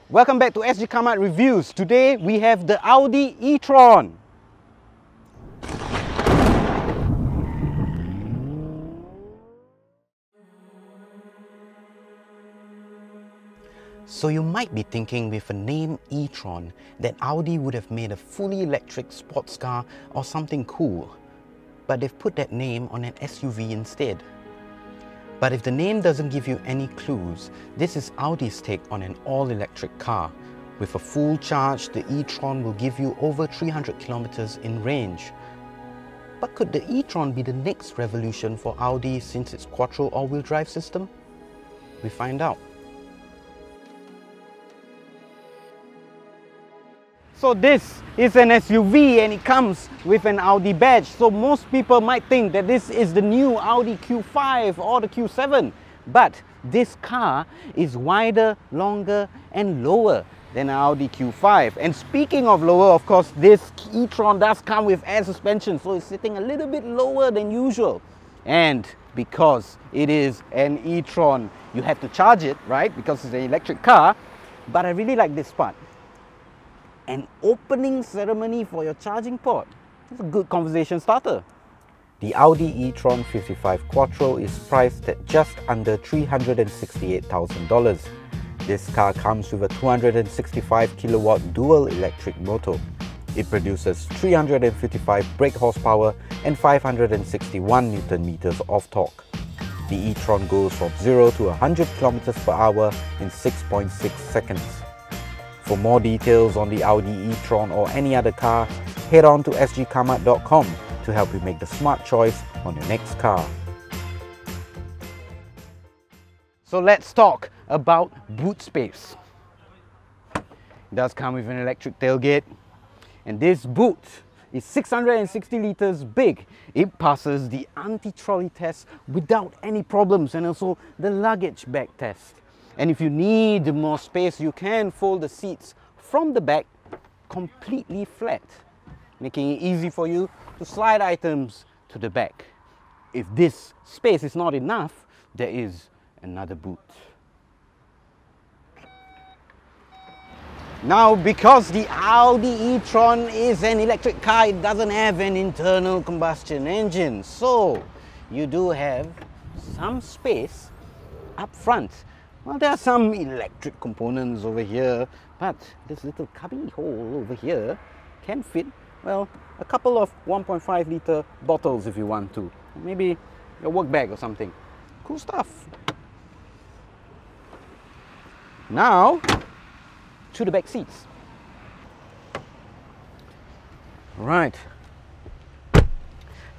Welcome back to sgCarMart Reviews. Today we have the Audi e-tron. So you might be thinking with a name e-tron that Audi would have made a fully electric sports car or something cool. But they've put that name on an SUV instead. But if the name doesn't give you any clues, this is Audi's take on an all-electric car. With a full charge, the e-tron will give you over 300 kilometers in range. But could the e-tron be the next revolution for Audi since its quattro all-wheel drive system? We find out. So this is an SUV and it comes with an Audi badge. So most people might think that this is the new Audi Q5 or the Q7. But this car is wider, longer and lower than an Audi Q5. And speaking of lower, of course, this e-tron does come with air suspension. So it's sitting a little bit lower than usual. And because it is an e-tron, you have to charge it, right? Because it's an electric car. But I really like this part. An opening ceremony for your charging port. It's a good conversation starter. The Audi e-tron 55 Quattro is priced at just under $368,000. This car comes with a 265 kilowatt dual electric motor. It produces 355 brake horsepower and 561 Newton meters of torque. The e-tron goes from 0 to 100 kilometers per hour in 6.6 seconds. For more details on the Audi e-tron or any other car, head on to sgCarMart.com to help you make the smart choice on your next car. So let's talk about boot space. It does come with an electric tailgate, and this boot is 660 liters big. It passes the anti-trolley test without any problems and also the luggage bag test. And if you need more space, you can fold the seats from the back completely flat, making it easy for you to slide items to the back. If this space is not enough, there is another boot. Now, because the Audi e-tron is an electric car, it doesn't have an internal combustion engine. So, you do have some space up front. Well, there are some electric components over here, but this little cubby hole over here can fit, well, a couple of 1.5 liter bottles if you want to. Maybe a work bag or something. Cool stuff. Now, to the back seats. Right.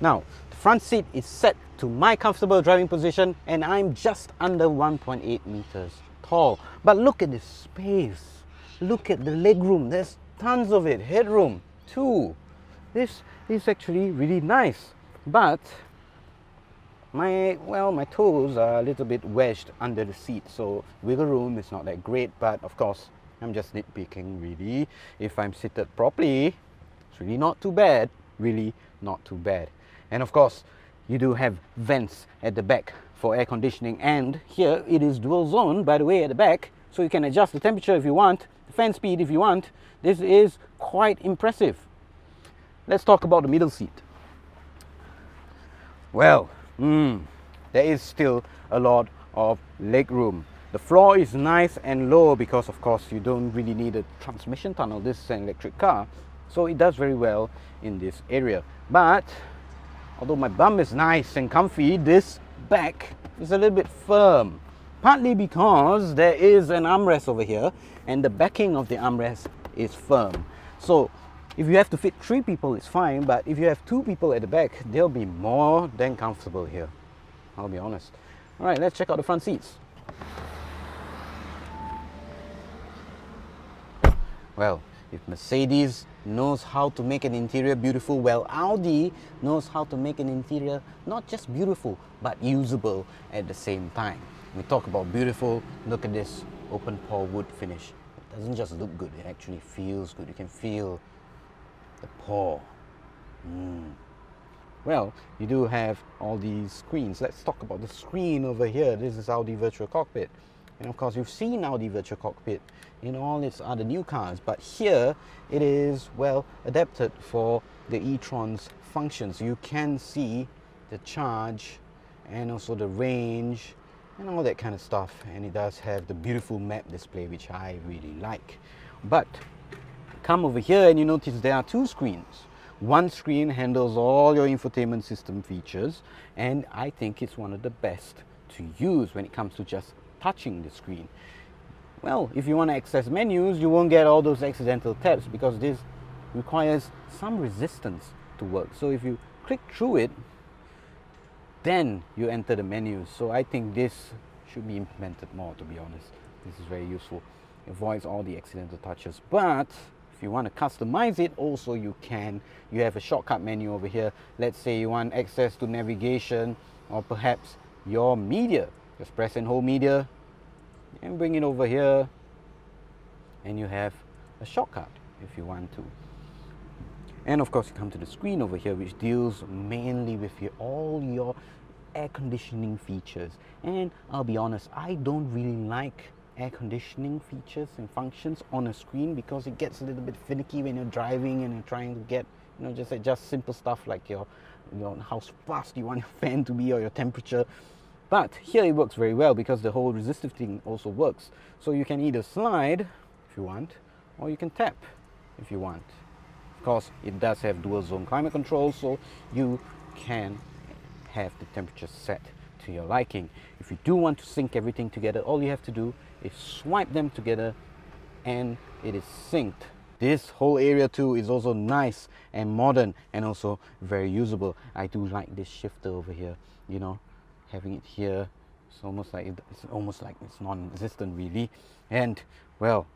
Now, the front seat is set to my comfortable driving position and I'm just under 1.8 meters tall. But look at this space. Look at the legroom. There's tons of it. Headroom too. This is actually really nice. But my toes are a little bit wedged under the seat, so wiggle room is not that great. But of course, I'm just nitpicking really. If I'm seated properly, it's really not too bad. Really not too bad. And of course, you do have vents at the back for air conditioning, and here it is dual zone, by the way, at the back, so you can adjust the temperature if you want, the fan speed if you want. This is quite impressive. Let's talk about the middle seat. Well, there is still a lot of leg room. The floor is nice and low because of course you don't really need a transmission tunnel. This is an electric car, so it does very well in this area. But although my bum is nice and comfy, this back is a little bit firm. Partly because there is an armrest over here and the backing of the armrest is firm. So if you have to fit 3 people, it's fine. But if you have 2 people at the back, they'll be more than comfortable here. I'll be honest. All right, let's check out the front seats. Well, if Mercedes knows how to make an interior beautiful, well, Audi knows how to make an interior not just beautiful, but usable at the same time. When we talk about beautiful, look at this open pore wood finish. It doesn't just look good, it actually feels good. You can feel the pore. Well, you do have all these screens. Let's talk about the screen over here. This is Audi Virtual Cockpit. And of course, you've seen Audi Virtual Cockpit in all its other new cars, but here it is well adapted for the e-tron's functions. You can see the charge and also the range and all that kind of stuff, and it does have the beautiful map display, which I really like. But come over here and you notice there are two screens. One screen handles all your infotainment system features, and I think it's one of the best to use when it comes to just touching the screen. Well, if you want to access menus, you won't get all those accidental taps because this requires some resistance to work. So if you click through it, then you enter the menus. So I think this should be implemented more, to be honest. This is very useful. It avoids all the accidental touches. But if you want to customize it, also you can. You have a shortcut menu over here. Let's say you want access to navigation or perhaps your media. Just press and hold media and bring it over here, and you have a shortcut if you want to. And of course you come to the screen over here, which deals mainly with all your air conditioning features. And I'll be honest, I don't really like air conditioning features and functions on a screen because it gets a little bit finicky when you're driving and you're trying to get, you know, just simple stuff like your how fast you want your fan to be or your temperature. But here it works very well because the whole resistive thing also works. So you can either slide if you want, or you can tap if you want. Of course, it does have dual zone climate control, so you can have the temperature set to your liking. If you do want to sync everything together, all you have to do is swipe them together and it is synced. This whole area too is also nice and modern and also very usable. I do like this shifter over here, you know, having it here. It's almost like it's non-existent really. And well,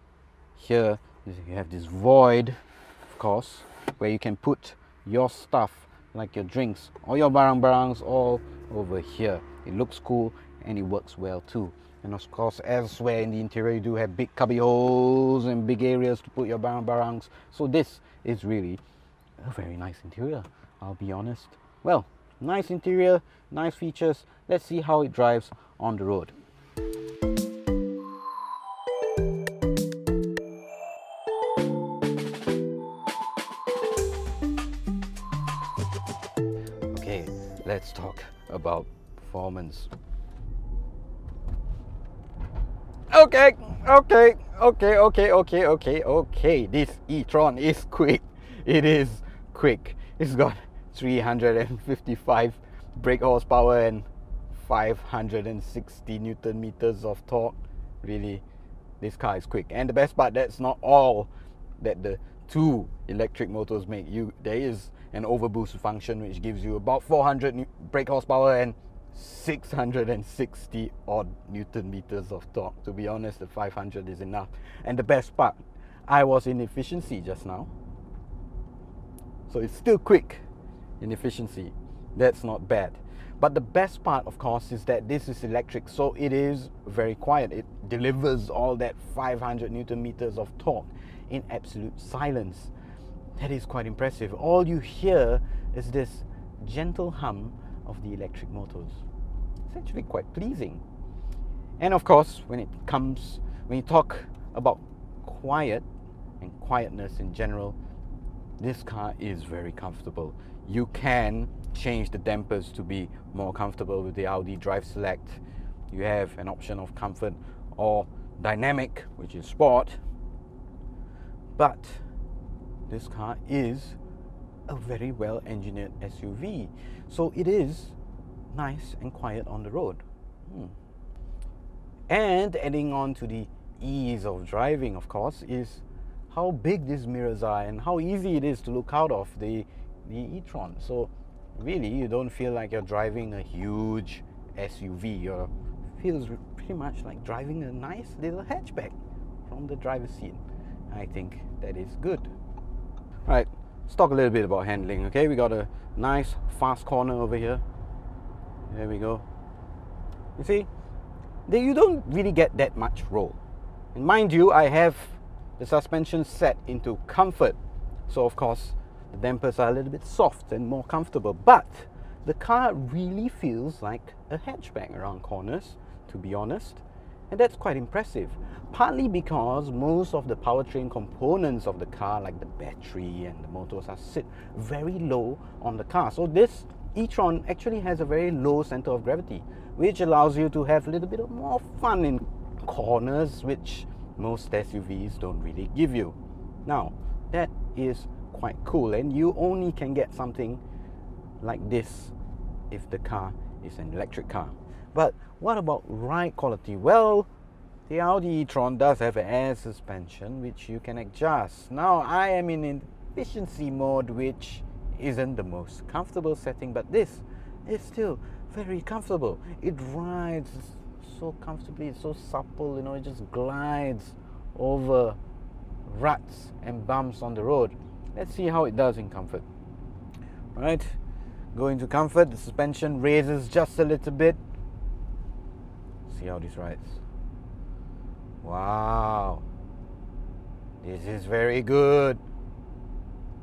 here you have this void, of course, where you can put your stuff like your drinks or your barangs all over here. It looks cool and it works well too. And of course, elsewhere in the interior you do have big cubby holes and big areas to put your barangs. So this is really a very nice interior, I'll be honest. Well, nice interior, nice features. Let's see how it drives on the road. Okay, let's talk about performance. Okay, this e-tron is quick. It is quick. It's got 355 brake horsepower and 560 Newton meters of torque. Really, this car is quick. And the best part, that's not all that the two electric motors make. There is an overboost function which gives you about 400 brake horsepower and 660 odd Newton meters of torque. To be honest, the 500 is enough. And the best part, I was in efficiency just now, so it's still quick in efficiency. That's not bad. But the best part, of course, is that this is electric, so it is very quiet. It delivers all that 500 Newton meters of torque in absolute silence. That is quite impressive. All you hear is this gentle hum of the electric motors. It's actually quite pleasing. And of course, when you talk about quiet and quietness in general, this car is very comfortable. You can change the dampers to be more comfortable with the Audi Drive Select. You have an option of comfort or dynamic, which is sport. But this car is a very well engineered SUV, so it is nice and quiet on the road. And adding on to the ease of driving, of course, is how big these mirrors are and how easy it is to look out of the e-tron. So really, you don't feel like you're driving a huge SUV. It feels pretty much like driving a nice little hatchback from the driver's seat. I think that is good. All right, let's talk a little bit about handling. Okay, we got a nice fast corner over here. There we go. You see, you don't really get that much roll. And mind you, I have the suspension set into comfort, so of course the dampers are a little bit soft and more comfortable, but the car really feels like a hatchback around corners, to be honest. And that's quite impressive. Partly because most of the powertrain components of the car, like the battery and the motors, are sit very low on the car. So this e-tron actually has a very low center of gravity, which allows you to have a little bit more fun in corners, which most SUVs don't really give you. Now, that is quite cool, and you only can get something like this if the car is an electric car. But what about ride quality? Well, the Audi e-tron does have an air suspension which you can adjust. Now, I am in efficiency mode, which isn't the most comfortable setting, but this is still very comfortable. It rides so comfortably, it's so supple, you know, it just glides over ruts and bumps on the road. Let's see how it does in comfort. Right, go into comfort, the suspension raises just a little bit. See how this rides. Wow, this is very good.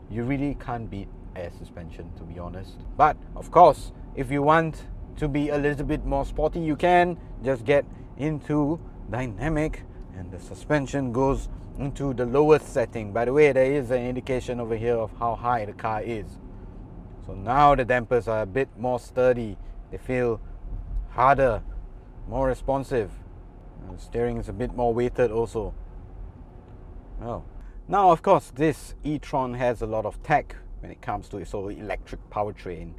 You really can't beat air suspension, to be honest. But of course, if you want to be a little bit more sporty, you can just get into dynamic and the suspension goes into the lowest setting. By the way, there is an indication over here of how high the car is. So now the dampers are a bit more sturdy. They feel harder, more responsive. The steering is a bit more weighted also. Oh. Now, of course, this e-tron has a lot of tech when it comes to its electric powertrain,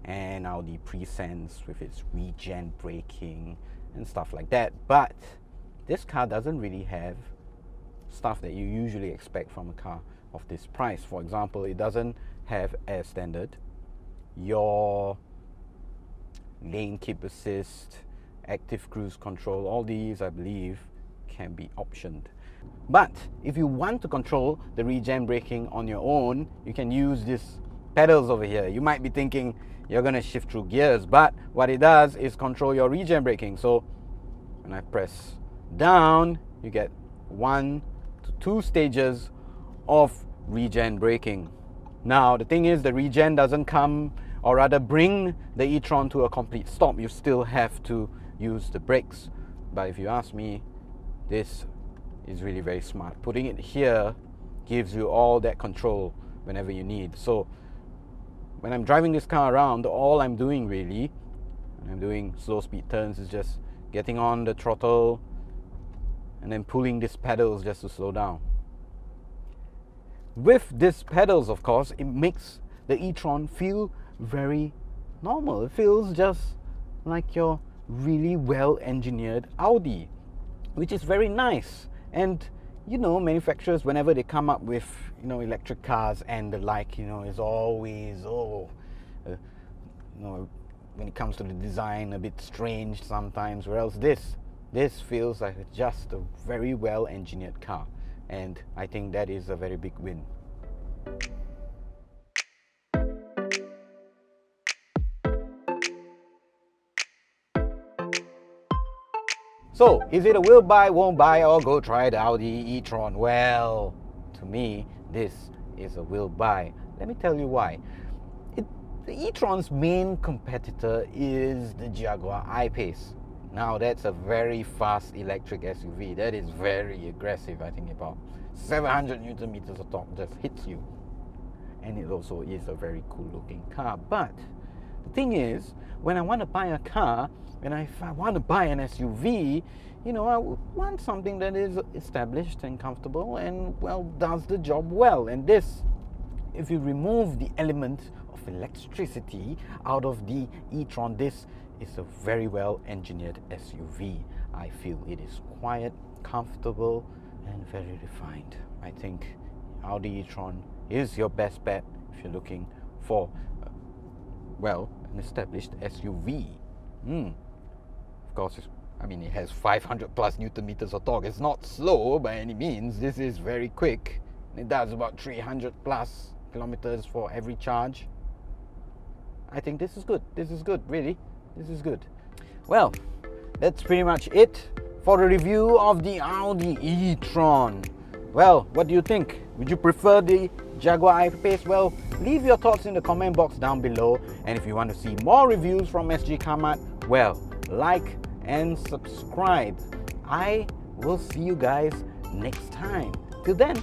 and Audi presents with its Regen Braking and stuff like that. But this car doesn't really have stuff that you usually expect from a car of this price. For example, it doesn't have air standard, your lane keep assist, active cruise control. All these, I believe, can be optioned. But if you want to control the Regen Braking on your own, you can use these pedals over here. You might be thinking you're going to shift through gears, but what it does is control your Regen Braking. So when I press down, you get 1 to 2 stages of Regen Braking. Now, the thing is, the Regen doesn't come, or rather bring the e-tron to a complete stop. You still have to use the brakes. But if you ask me, this is really very smart. Putting it here gives you all that control whenever you need. So when I'm driving this car around, all I'm doing really, when I'm doing slow speed turns, is just getting on the throttle and then pulling these pedals just to slow down. With these pedals, of course, it makes the e-tron feel very normal. It feels just like your really well engineered Audi, which is very nice. And you know, manufacturers, whenever they come up with, you know, electric cars and the like, you know, is always, you know, when it comes to the design, a bit strange sometimes. Whereas this feels like just a very well engineered car, and I think that is a very big win. So, is it a will buy, won't buy, or go try the Audi e-tron? Well, to me, this is a will buy. Let me tell you why. The e-tron's main competitor is the Jaguar I-Pace. Now, that's a very fast electric SUV. That is very aggressive. I think about 700 Newton meters of torque just hits you. And it also is a very cool looking car. But the thing is, when I want to buy a car, if I want to buy an SUV, you know, I want something that is established and comfortable and, well, does the job well. And this, if you remove the element of electricity out of the e-tron, this is a very well engineered SUV. I feel it is quiet, comfortable, and very refined. I think Audi e-tron is your best bet if you're looking for, well, an established SUV. Of course, I mean, it has 500 plus Newton meters of torque. It's not slow by any means. This is very quick. It does about 300 plus kilometers for every charge. I think this is good. This is good, really. This is good. Well, that's pretty much it for the review of the Audi e-tron. Well, what do you think? Would you prefer the Jaguar I-Pace? Well, leave your thoughts in the comment box down below. And if you want to see more reviews from sgCarMart, well, like and subscribe. I will see you guys next time. Till then,